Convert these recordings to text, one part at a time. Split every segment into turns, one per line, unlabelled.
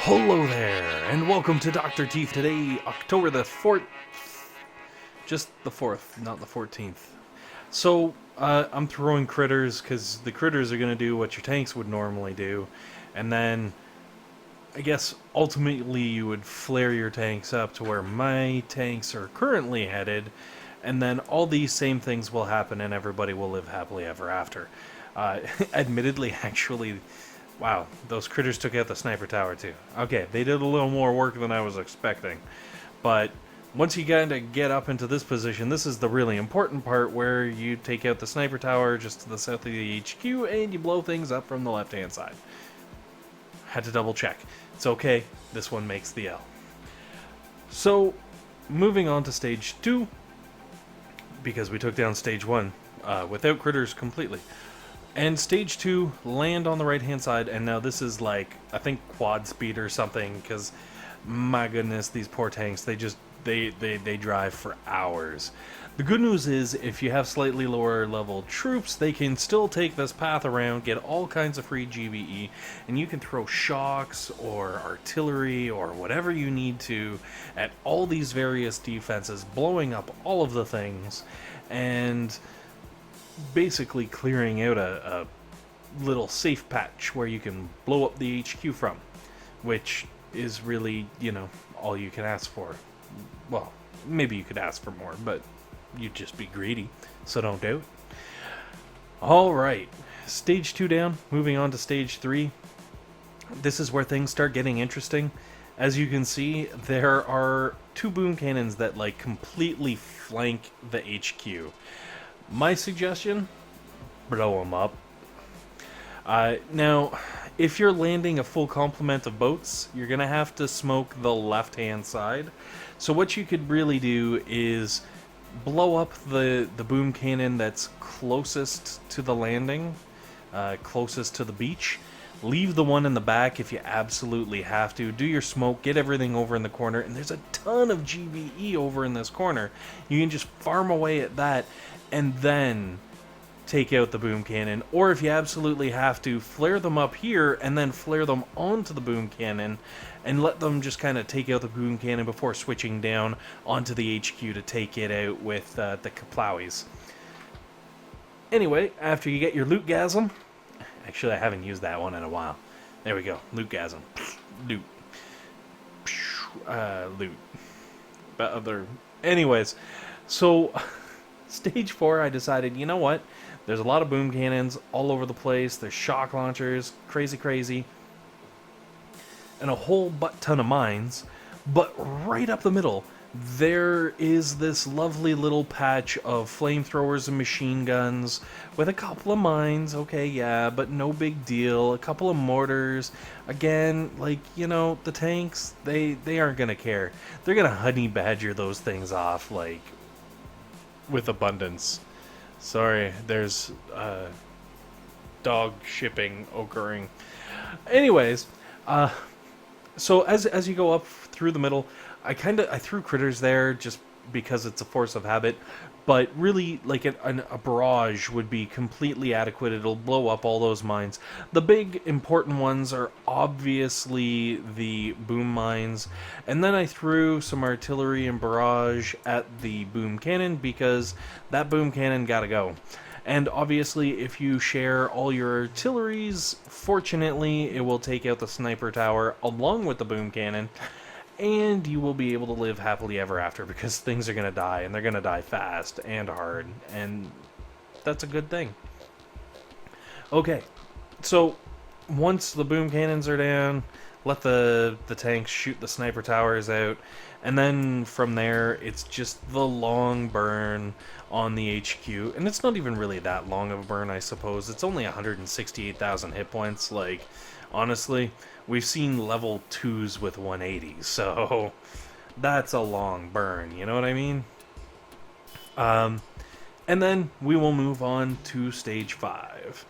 Hello there, and welcome to Dr. Teeth today, October the 4th. Just the 4th, not the 14th. So, I'm throwing critters, because the critters are going to do what your tanks would normally do. And then, I guess, ultimately you would flare your tanks up to where my tanks are currently headed. And then all these same things will happen, and everybody will live happily ever after. Admittedly, actually... Wow, those critters took out the sniper tower too. Okay, they did a little more work than I was expecting. But once you kind of get up into this position, this is the really important part where you take out the sniper tower just to the south of the HQ and you blow things up from the left-hand side. Had to double check. It's okay, this one makes the L. So, moving on to stage 2, because we took down stage 1 without critters completely. And stage 2, land on the right hand side, and now this is like, I think quad speed or something, because my goodness, these poor tanks, they drive for hours. The good news is, if you have slightly lower level troops, they can still take this path around, get all kinds of free GBE, and you can throw shocks or artillery or whatever you need to at all these various defenses, blowing up all of the things, and basically clearing out a little safe patch where you can blow up the HQ from, which is really, you know, all you can ask for. Well, maybe you could ask for more, but you'd just be greedy, so don't doubt. Alright, stage 2 down, moving on to stage 3. This is where things start getting interesting. As you can see, there are 2 boom cannons that like completely flank the HQ. My suggestion, blow them up. Now, if you're landing a full complement of boats, you're going to have to smoke the left-hand side. So what you could really do is blow up the boom cannon that's closest to the landing, closest to the beach. Leave the one in the back if you absolutely have to. Do your smoke, get everything over in the corner, and there's a ton of GBE over in this corner. You can just farm away at that, and then take out the boom cannon. Or if you absolutely have to, flare them up here, and then flare them onto the boom cannon, and let them just kind of take out the boom cannon before switching down onto the HQ to take it out with the Kaplowies. Anyway, after you get your lootgasm... Actually, I haven't used that one in a while. There we go. Lootgasm. Loot. Loot. But anyways, so stage 4, I decided, you know what? There's a lot of boom cannons all over the place. There's shock launchers, crazy, and a whole butt-ton of mines. But right up the middle, there is this lovely little patch of flamethrowers and machine guns with a couple of mines, okay, yeah, but no big deal. A couple of mortars. Again, like, you know, the tanks, they aren't gonna care. They're gonna honey badger those things off, like, with abundance. Sorry, there's dog shipping occurring. Anyways, so as you go up through the middle, I threw critters there just because it's a force of habit, but really, like, a barrage would be completely adequate. It'll blow up all those mines. The big important ones are obviously the boom mines, and then I threw some artillery and barrage at the boom cannon because that boom cannon gotta go. And obviously, if you share all your artilleries, fortunately, it will take out the sniper tower along with the boom cannon, and you will be able to live happily ever after, because things are going to die, and they're going to die fast and hard, and that's a good thing. Okay, so once the boom cannons are down, let the tanks shoot the sniper towers out, and then from there, it's just the long burn on the HQ, and it's not even really that long of a burn, I suppose. It's only 168,000 hit points. Like, honestly, we've seen level 2s with 180, so that's a long burn, you know what I mean? And then we will move on to stage 5.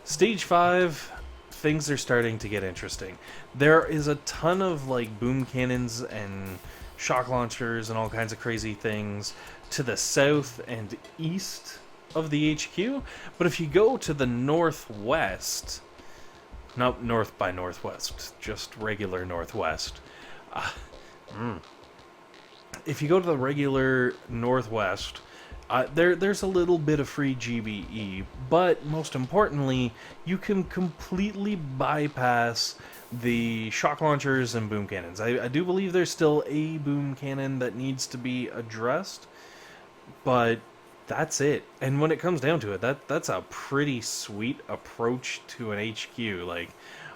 Stage 5, things are starting to get interesting. There is a ton of, like, boom cannons and shock launchers and all kinds of crazy things to the south and east of the HQ, but if you go to the northwest, not north by northwest, just regular northwest. Uh, If you go to the regular northwest, there's a little bit of free GBE, but most importantly, you can completely bypass the shock launchers and boom cannons. I do believe there's still a boom cannon that needs to be addressed, but that's it. And when it comes down to it, that's a pretty sweet approach to an HQ. Like,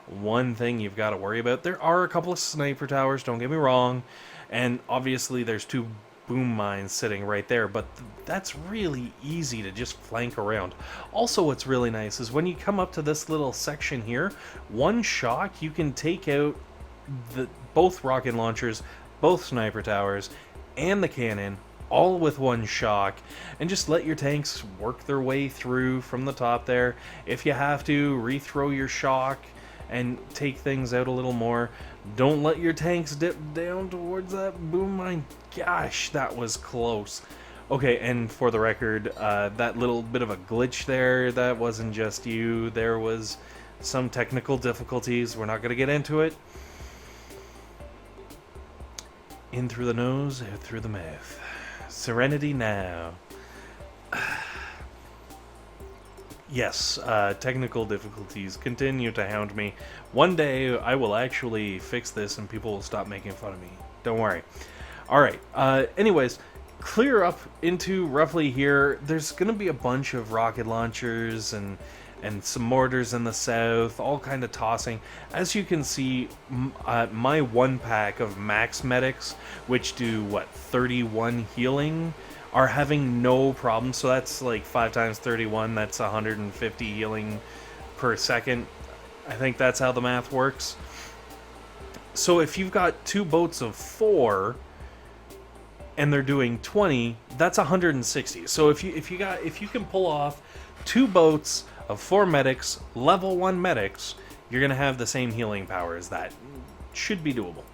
one thing you've got to worry about, there are a couple of sniper towers, don't get me wrong, and obviously there's 2 boom mines sitting right there, but that's really easy to just flank around. Also, what's really nice is when you come up to this little section here, one shock, you can take out both rocket launchers, both sniper towers, and the cannon, all with one shock, and just let your tanks work their way through from the top there. If you have to, rethrow your shock and take things out a little more. Don't let your tanks dip down towards that boom mine. Gosh, that was close. Okay, and for the record, that little bit of a glitch there, that wasn't just you. There was some technical difficulties. We're not going to get into it. In through the nose, out through the mouth. Serenity now. Yes, technical difficulties continue to hound me. One day I will actually fix this and people will stop making fun of me. Don't worry. Alright, anyways, clear up into roughly here. There's going to be a bunch of rocket launchers and some mortars in the south, all kind of tossing. As you can see, my 1 pack of max medics, which do, 31 healing, are having no problem. So that's like 5 times 31, that's 150 healing per second. I think that's how the math works. So if you've got 2 boats of 4 and they're doing 20, that's 160. So if you can pull off 2 boats of 4 medics, level 1 medics, you're gonna have the same healing power as that. Should be doable.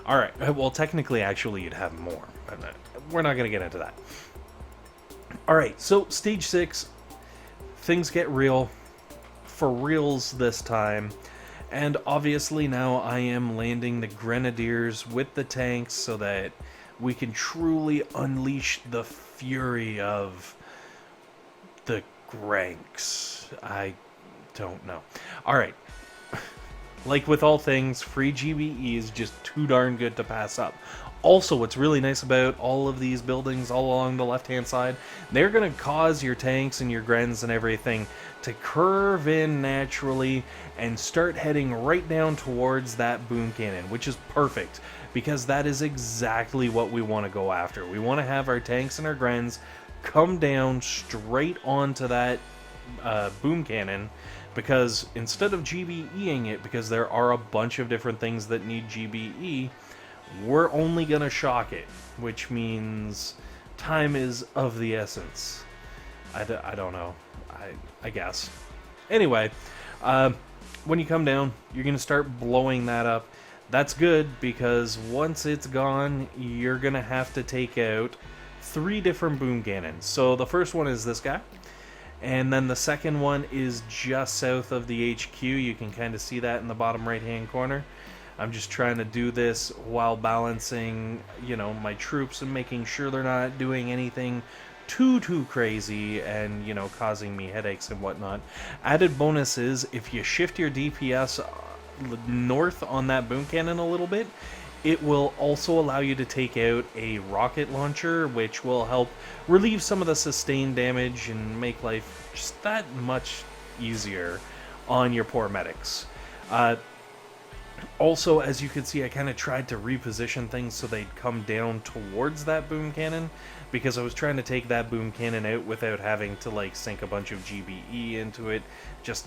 Alright, well technically actually you'd have more, but we're not gonna get into that. Alright, so stage 6, things get real, for reals this time, and obviously now I am landing the grenadiers with the tanks so that we can truly unleash the fury of the Granks. I don't know. Alright, like with all things, free GBE is just too darn good to pass up. Also, what's really nice about all of these buildings all along the left-hand side, they're going to cause your tanks and your Grens and everything to curve in naturally and start heading right down towards that boom cannon, which is perfect, because that is exactly what we want to go after. We want to have our tanks and our Grens come down straight onto that boom cannon, because instead of GBEing it, because there are a bunch of different things that need GBE, we're only gonna shock it, which means time is of the essence. I don't know. I guess. Anyway, when you come down, you're gonna start blowing that up. That's good, because once it's gone, you're gonna have to take out 3 different boom cannons. So the first one is this guy, and then the second one is just south of the HQ. You can kind of see that in the bottom right hand corner. I'm just trying to do this while balancing, my troops and making sure they're not doing anything too crazy and, causing me headaches and whatnot. Added bonus is, if you shift your DPS north on that boom cannon a little bit, it will also allow you to take out a rocket launcher, which will help relieve some of the sustained damage and make life just that much easier on your poor medics. Also, as you can see, I kind of tried to reposition things so they'd come down towards that boom cannon, because I was trying to take that boom cannon out without having to sink a bunch of GBE into it. Just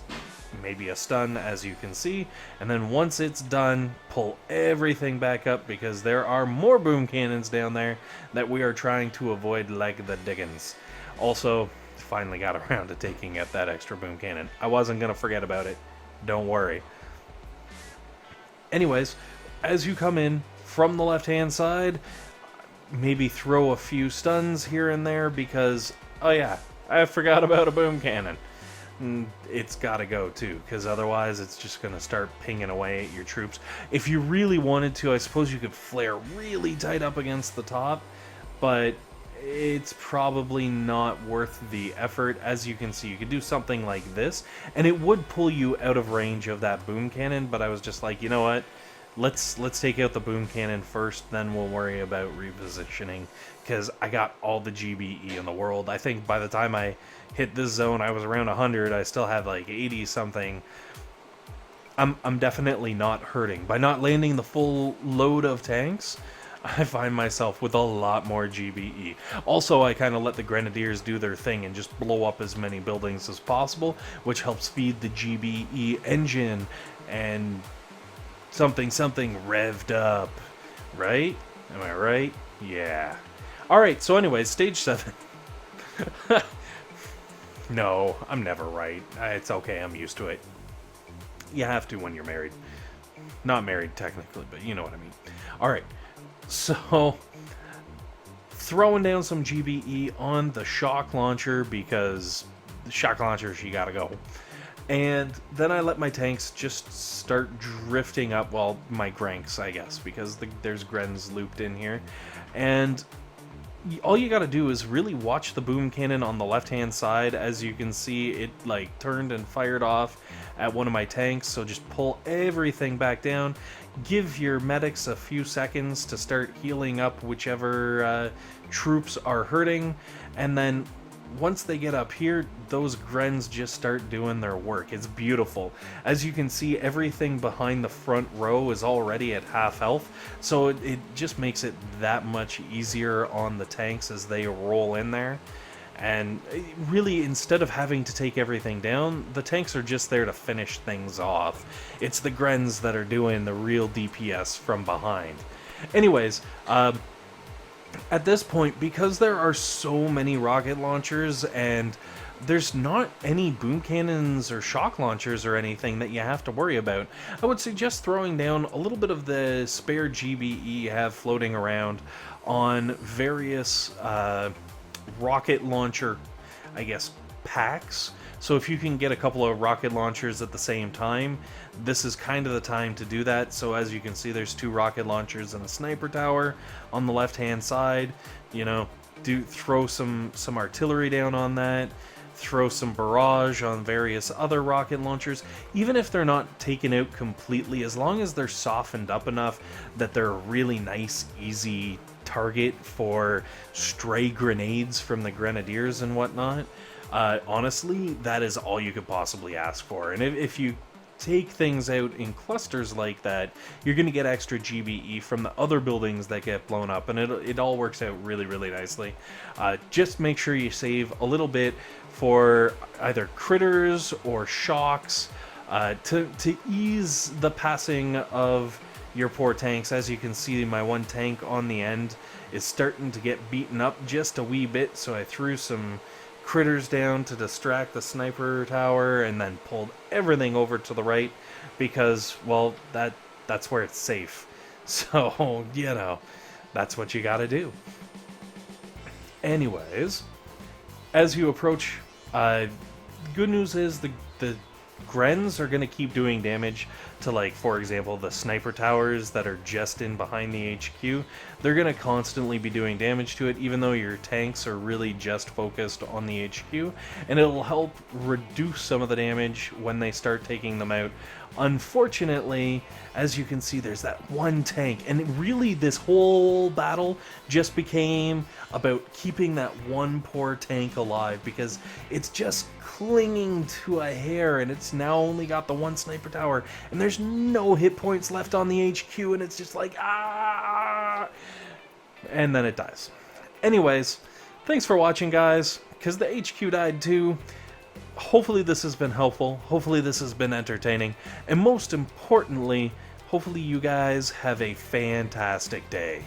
maybe a stun, as you can see, and then once it's done, pull everything back up, because there are more boom cannons down there that we are trying to avoid like the dickens. Also, finally got around to taking out that extra boom cannon. I wasn't going to forget about it. Don't worry. Anyways, as you come in from the left-hand side, maybe throw a few stuns here and there, because, oh yeah, I forgot about a boom cannon. it's got to go too, because otherwise it's just going to start pinging away at your troops. If you really wanted to, I suppose you could flare really tight up against the top, but it's probably not worth the effort. As you can see, you could do something like this, and it would pull you out of range of that boom cannon, but I was just like, you know what? Let's take out the boom cannon first, then we'll worry about repositioning, because I got all the GBE in the world. I think by the time I hit this zone, I was around 100. I still had like 80 something. I'm definitely not hurting. By not landing the full load of tanks, I find myself with a lot more GBE. Also, I kind of let the Grenadiers do their thing and just blow up as many buildings as possible, which helps feed the GBE engine and something revved up, right? Am I right? Yeah. Alright, so anyways, stage 7. No, I'm never right. It's okay, I'm used to it. You have to when you're married. Not married, technically, but you know what I mean. Alright, so throwing down some GBE on the shock launcher, because the shock launcher, she gotta go. And then I let my tanks just start drifting up, well, my Granks, I guess, because there's Grens looped in here. And all you gotta do is really watch the boom cannon on the left-hand side. As you can see, it like turned and fired off at one of my tanks, so just pull everything back down. Give your medics a few seconds to start healing up whichever troops are hurting, and then once they get up here, those Grens just start doing their work. It's beautiful. As you can see, everything behind the front row is already at half health, so it just makes it that much easier on the tanks as they roll in there. And really, instead of having to take everything down, the tanks are just there to finish things off. It's the Grens that are doing the real DPS from behind. Anyways, at this point, because there are so many rocket launchers and there's not any boom cannons or shock launchers or anything that you have to worry about, I would suggest throwing down a little bit of the spare GBE you have floating around on various rocket launcher, I guess, packs. So if you can get a couple of rocket launchers at the same time, this is kind of the time to do that. So as you can see, there's 2 rocket launchers and a sniper tower on the left hand side. You know, throw some artillery down on that, throw some barrage on various other rocket launchers. Even if they're not taken out completely, as long as they're softened up enough that they're a really nice, easy target for stray grenades from the Grenadiers and whatnot. Honestly, that is all you could possibly ask for. And if you take things out in clusters like that, you're going to get extra GBE from the other buildings that get blown up, and it all works out really, really nicely. Just make sure you save a little bit for either critters or shocks to ease the passing of your poor tanks. As you can see, my one tank on the end is starting to get beaten up just a wee bit, so I threw some critters down to distract the sniper tower and then pulled everything over to the right because, well, that's where it's safe. So, you know, that's what you gotta do. Anyways, as you approach, good news is the Grens are going to keep doing damage to, like, for example, the sniper towers that are just in behind the HQ. They're going to constantly be doing damage to it, even though your tanks are really just focused on the HQ, and it'll help reduce some of the damage when they start taking them out. Unfortunately, as you can see, there's that one tank, and really this whole battle just became about keeping that one poor tank alive, because it's just clinging to a hair, and it's now only got the one sniper tower, and there's no hit points left on the HQ, and it's just like, ah! And then it dies. Anyways, thanks for watching, guys, because the HQ died too. Hopefully this has been helpful, hopefully this has been entertaining, and most importantly, hopefully you guys have a fantastic day.